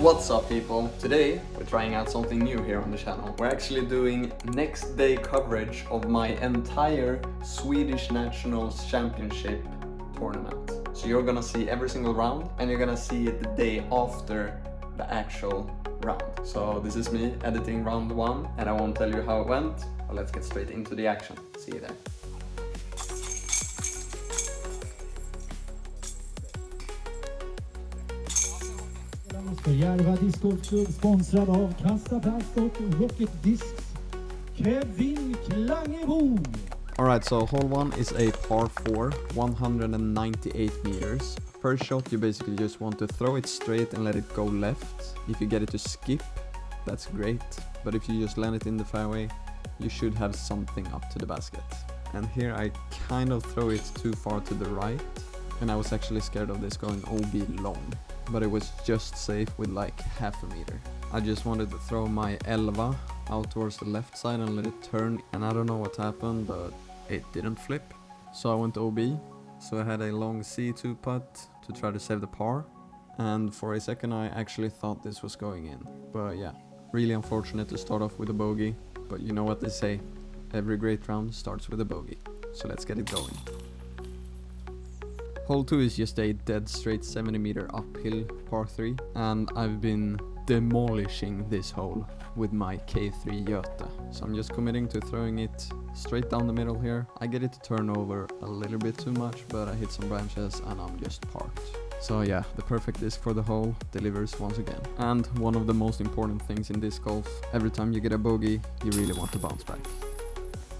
What's up people? Today we're trying out something new here on the channel. We're actually doing next day coverage of my entire Swedish National Championship tournament. So you're gonna see every single round and you're gonna see it the day after the actual round. So this is me editing round 1 and I won't tell you how it went, but let's get straight into the action. See you there. För Järva discgolfklubb sponsrad av Kastaplast och Rocket Discs. Kevin Klangebo. Alright, so hole 1 is a par 4, 198 meters. First shot you basically just want to throw it straight and let it go left. If you get it to skip, that's great. But if you just land it in the fairway, you should have something up to the basket. And here I kind of throw it too far to the right. And I was actually scared of this going OB long. But it was just safe with like half a meter. I just wanted to throw my Elva out towards the left side and let it turn, and I don't know what happened, but it didn't flip. So I went OB, so I had a long C2 putt to try to save the par, and for a second I actually thought this was going in. But yeah, really unfortunate to start off with a bogey, but you know what they say, every great round starts with a bogey. So let's get it going. Hole 2 is just a dead straight 70 meter uphill par 3, and I've been demolishing this hole with my K3 göte. So I'm just committing to throwing it straight down the middle here. I get it to turn over a little bit too much, but I hit some branches and I'm just parked. So yeah, the perfect disc for the hole delivers once again. And one of the most important things in disc golf, every time you get a bogey, you really want to bounce back.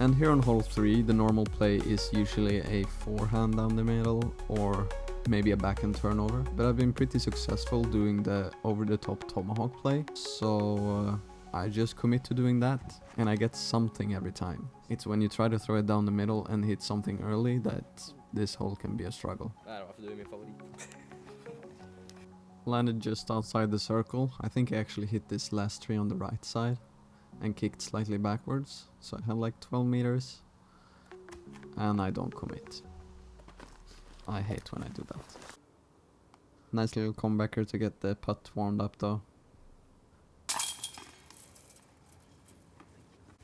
And here on hole 3, the normal play is usually a forehand down the middle or maybe a backhand turnover. But I've been pretty successful doing the over-the-top tomahawk play. So I just commit to doing that and I get something every time. It's when you try to throw it down the middle and hit something early that this hole can be a struggle. Landed just outside the circle. I think I actually hit this last tree on the right side and kicked slightly backwards, so I had like 12 meters and I don't commit. I hate when I do that. Nice little comebacker to get the putt warmed up though.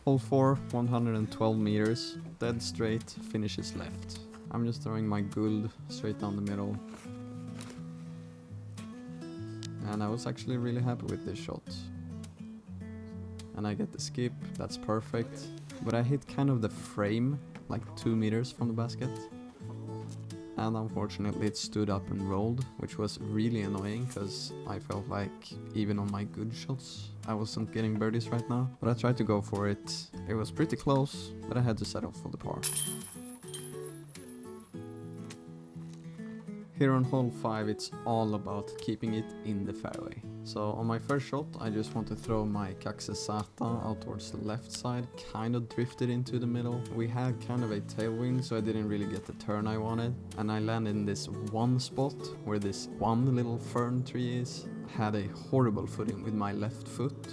Hole 4, 112 meters, dead straight, finishes left. I'm just throwing my Guld straight down the middle. And I was actually really happy with this shot. And I get the skip, that's perfect. But I hit kind of the frame, like 2 meters from the basket. And unfortunately it stood up and rolled, which was really annoying because I felt like even on my good shots, I wasn't getting birdies right now. But I tried to go for it. It was pretty close, but I had to settle for the par. Here on hole 5, it's all about keeping it in the fairway. So on my first shot, I just want to throw my Kaksesata out towards the left side, kind of drifted into the middle. We had kind of a tailwind, so I didn't really get the turn I wanted. And I landed in this one spot where this one little fern tree is. Had a horrible footing with my left foot.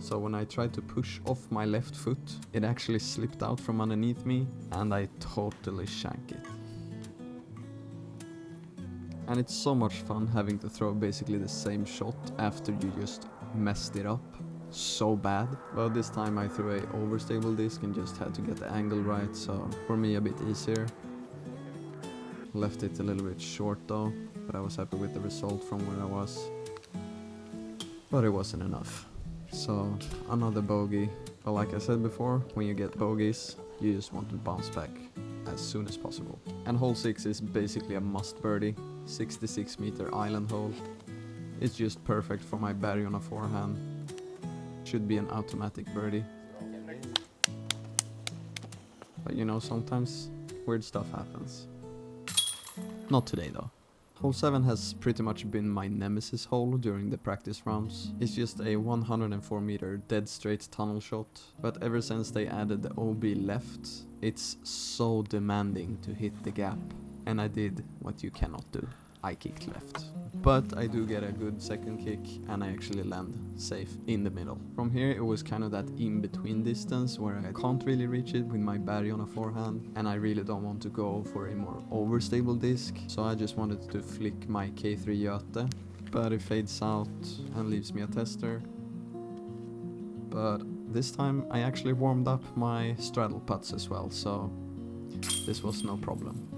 So when I tried to push off my left foot, it actually slipped out from underneath me and I totally shanked it. And it's so much fun having to throw basically the same shot after you just messed it up so bad. But this time I threw a overstable disc and just had to get the angle right, so for me a bit easier. Left it a little bit short though, but I was happy with the result from where I was. But it wasn't enough. So another bogey. But like I said before, when you get bogeys, you just want to bounce back as soon as possible. And hole 6 is basically a must birdie. 66 meter island hole. It's just perfect for my berg on a forehand. Should be an automatic birdie. But you know, sometimes weird stuff happens. Not today though. Hole 7 has pretty much been my nemesis hole during the practice rounds. It's just a 104 meter dead straight tunnel shot, but ever since they added the OB left, it's so demanding to hit the gap. And I did what you cannot do. I kicked left. But I do get a good second kick and I actually land safe in the middle. From here it was kind of that in-between distance where I can't really reach it with my berg on a forehand and I really don't want to go for a more overstable disc. So I just wanted to flick my K3 göte but it fades out and leaves me a tester. But this time I actually warmed up my straddle putts as well, so this was no problem.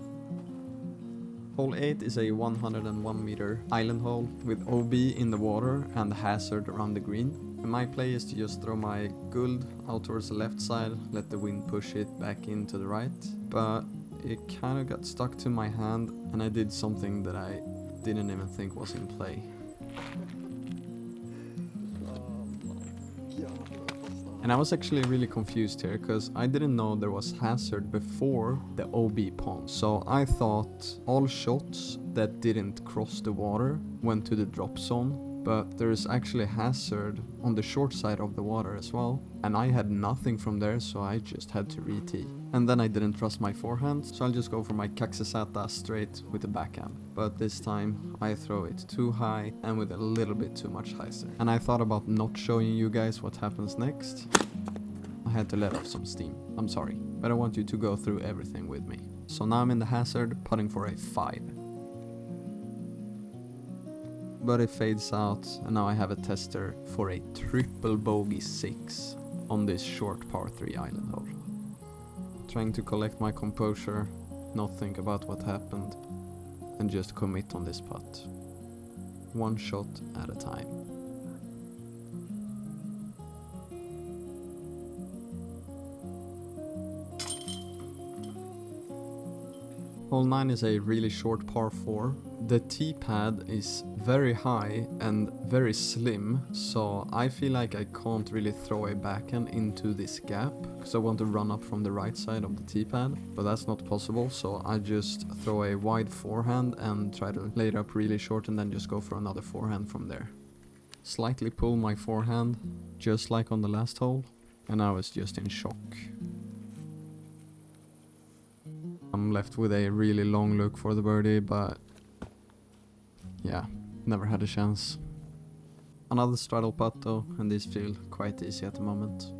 Hole 8 is a 101 meter island hole with OB in the water and hazard around the green. And my play is to just throw my guld out towards the left side, let the wind push it back into the right. But it kind of got stuck to my hand and I did something that I didn't even think was in play. And I was actually really confused here, because I didn't know there was hazard before the OB pond. So I thought all shots that didn't cross the water went to the drop zone, but there's actually hazard on the short side of the water as well. And I had nothing from there, so I just had to re-tee. And then I didn't trust my forehand, so I'll just go for my kaksesata straight with the backhand. But this time I throw it too high and with a little bit too much hyzer. And I thought about not showing you guys what happens next. I had to let off some steam. I'm sorry, but I want you to go through everything with me. So now I'm in the hazard, putting for a 5. But it fades out, and now I have a tester for a triple bogey 6 on this short par 3 island hole. Trying to collect my composure, not think about what happened, and just commit on this putt. One shot at a time. Hole 9 is a really short par 4. The tee pad is very high and very slim, so I feel like I can't really throw a backhand into this gap, because I want to run up from the right side of the tee pad, but that's not possible, so I just throw a wide forehand and try to lay it up really short and then just go for another forehand from there. Slightly pull my forehand, just like on the last hole, and I was just in shock. I'm left with a really long look for the birdie, but yeah, never had a chance. Another straddle putt though, and these feel quite easy at the moment.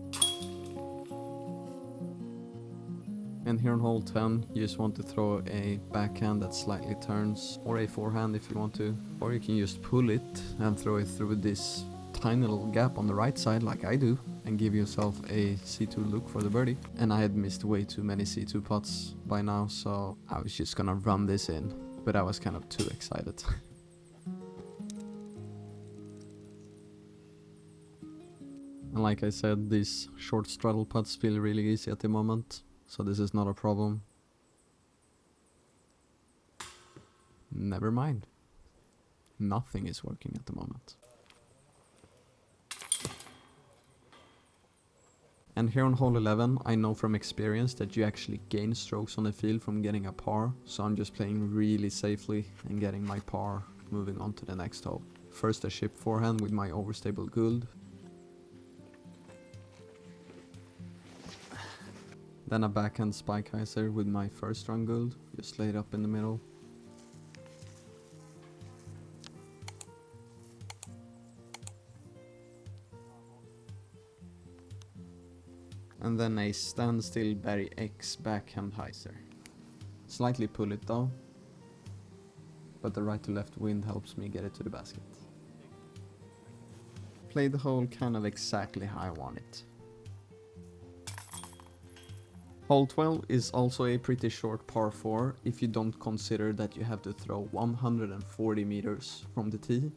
And here on hole 10, you just want to throw a backhand that slightly turns, or a forehand if you want to, or you can just pull it and throw it through this tiny little gap on the right side like I do, and give yourself a C2 look for the birdie. And I had missed way too many C2 putts by now, so I was just gonna run this in, but I was kind of too excited. And like I said, these short straddle putts feel really easy at the moment, so this is not a problem. Never mind. Nothing is working at the moment. And here on hole 11, I know from experience that you actually gain strokes on the field from getting a par, so I'm just playing really safely and getting my par, moving on to the next hole. First a chip forehand with my overstable guld. Then a backhand spike hyzer with my first run guld, just laid up in the middle. And then a standstill berg X backhand hyzer. Slightly pull it though, but the right to left wind helps me get it to the basket. Play the hole kind of exactly how I want it. Hole 12 is also a pretty short par 4 if you don't consider that you have to throw 140 meters from the tee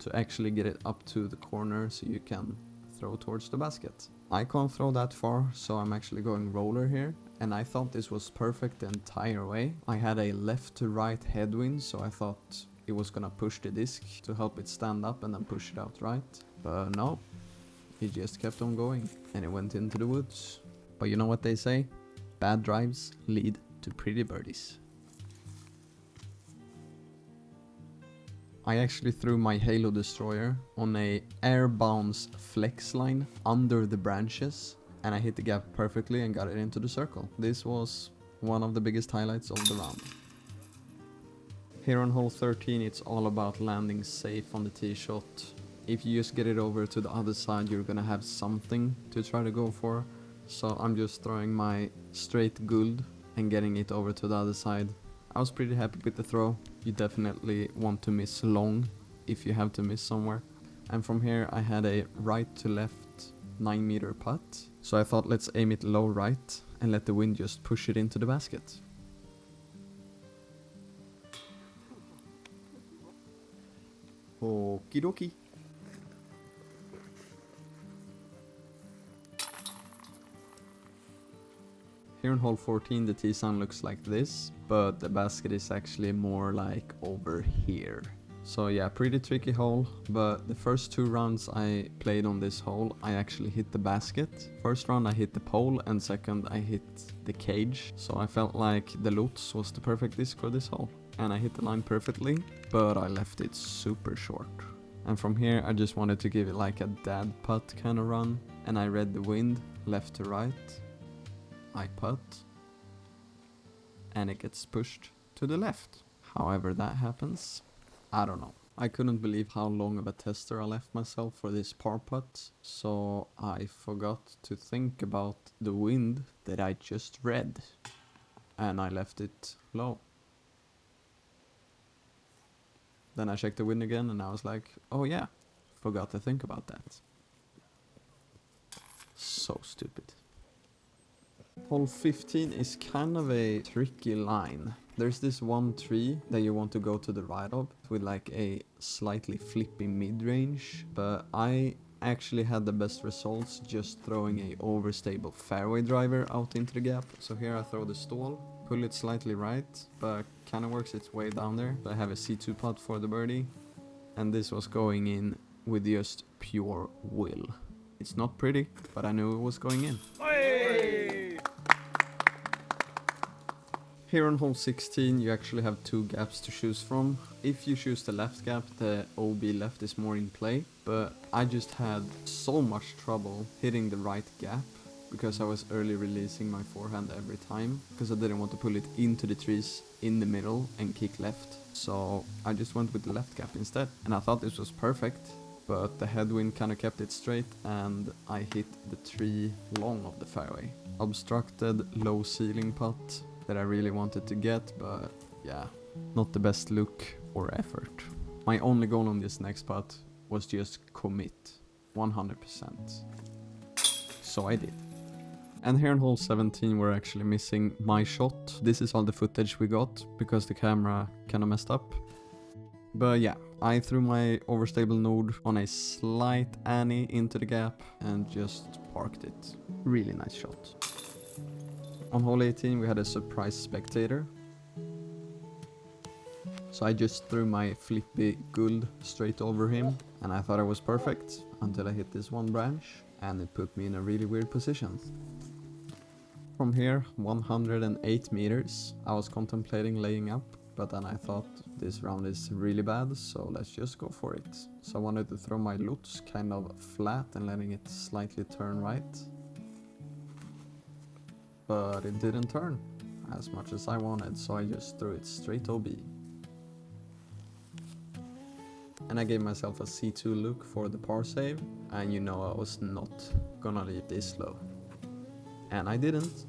to actually get it up to the corner so you can throw towards the basket. I can't throw that far, so I'm actually going roller here, and I thought this was perfect the entire way. I had a left to right headwind, so I thought it was gonna push the disc to help it stand up and then push it out right. But no, it just kept on going and it went into the woods. But you know what they say? Bad drives lead to pretty birdies. I actually threw my Halo Destroyer on a air bounce flex line under the branches, and I hit the gap perfectly and got it into the circle. This was one of the biggest highlights of the round. Here on hole 13, it's all about landing safe on the tee shot. If you just get it over to the other side, you're gonna have something to try to go for. So I'm just throwing my straight guld and getting it over to the other side. I was pretty happy with the throw. You definitely want to miss long if you have to miss somewhere. And from here I had a right to left 9-meter putt. So I thought, let's aim it low right and let the wind just push it into the basket. Okie dokie. Here in hole 14 the tee sign looks like this, but the basket is actually more like over here. So yeah, pretty tricky hole, but the first 2 rounds I played on this hole I actually hit the basket. First round I hit the pole and second I hit the cage, so I felt like the Lutz was the perfect disc for this hole. And I hit the line perfectly, but I left it super short. And from here I just wanted to give it like a dad putt kind of run, and I read the wind left to right. I putt, and it gets pushed to the left. However that happens, I don't know. I couldn't believe how long of a tester I left myself for this par putt, so I forgot to think about the wind that I just read, and I left it low. Then I checked the wind again and I was like, oh yeah, forgot to think about that. So stupid. Hole 15 is kind of a tricky line. There's this one tree that you want to go to the right of with like a slightly flippy mid-range, but I actually had the best results just throwing a overstable fairway driver out into the gap. So here I throw the stall, pull it slightly right, but kind of works its way down there. So I have a C2 putt for the birdie, and this was going in with just pure will. It's not pretty, but I knew it was going in. Here on hole 16 you actually have 2 gaps to choose from. If you choose the left gap, the OB left is more in play, but I just had so much trouble hitting the right gap because I was early releasing my forehand every time, because I didn't want to pull it into the trees in the middle and kick left. So I just went with the left gap instead, and I thought this was perfect, but the headwind kind of kept it straight and I hit the tree long of the fairway. Obstructed low ceiling putt that I really wanted to get, but yeah, not the best look or effort. My only goal on this next putt was just commit 100%. So I did. And here in hole 17 we're actually missing my shot. This is all the footage we got because the camera kinda messed up. But yeah, I threw my overstable node on a slight Annie into the gap and just parked it. Really nice shot. On hole 18 we had a surprise spectator. So I just threw my flippy guld straight over him, and I thought I was perfect until I hit this one branch and it put me in a really weird position. From here, 108 meters, I was contemplating laying up, but then I thought this round is really bad, so let's just go for it. So I wanted to throw my Lutz kind of flat and letting it slightly turn right. But it didn't turn as much as I wanted, so I just threw it straight OB. And I gave myself a C2 look for the par save, and you know I was not gonna leave this low. And I didn't,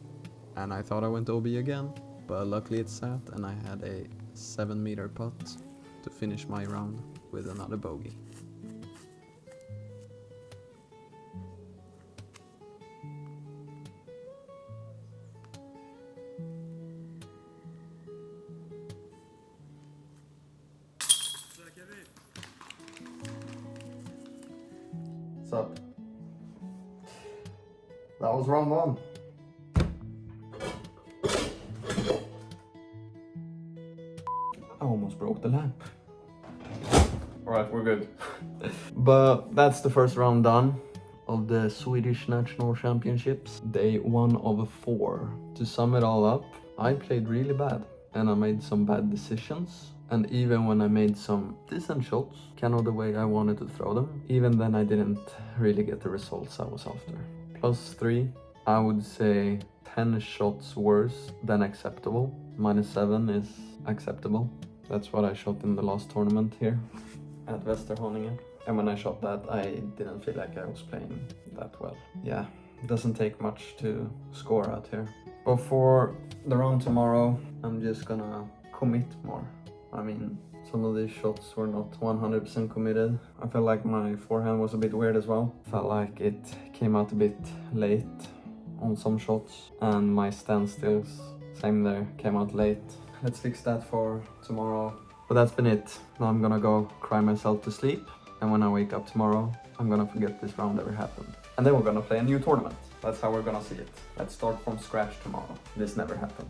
and I thought I went OB again, but luckily it sat and I had a 7-meter putt to finish my round with another bogey. What's up? That was round 1. I almost broke the lamp. Alright, we're good. But that's the first round done of the Swedish National Championships. Day 1 of 4. To sum it all up, I played really bad and I made some bad decisions. And even when I made some decent shots, kind of the way I wanted to throw them, even then I didn't really get the results I was after. +3, I would say 10 shots worse than acceptable. -7 is acceptable. That's what I shot in the last tournament here at Västerhaninge. And when I shot that, I didn't feel like I was playing that well. Yeah, it doesn't take much to score out here. But for the round tomorrow, I'm just gonna commit more. I mean, Some of these shots were not 100% committed. I felt like my forehand was a bit weird as well. Felt like it came out a bit late on some shots, and my standstills, same there, came out late. Let's fix that for tomorrow. But that's been it. Now I'm gonna go cry myself to sleep, and when I wake up tomorrow, I'm gonna forget this round ever happened. And then we're gonna play a new tournament. That's how we're gonna see it. Let's start from scratch tomorrow. This never happened.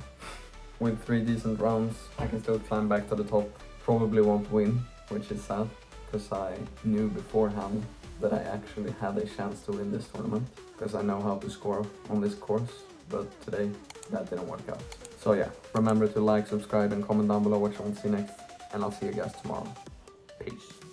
With 3 decent rounds, I can still climb back to the top. Probably won't win, which is sad, because I knew beforehand that I actually had a chance to win this tournament, because I know how to score on this course, but today that didn't work out. So yeah, remember to like, subscribe and comment down below what you want to see next, and I'll see you guys tomorrow. Peace.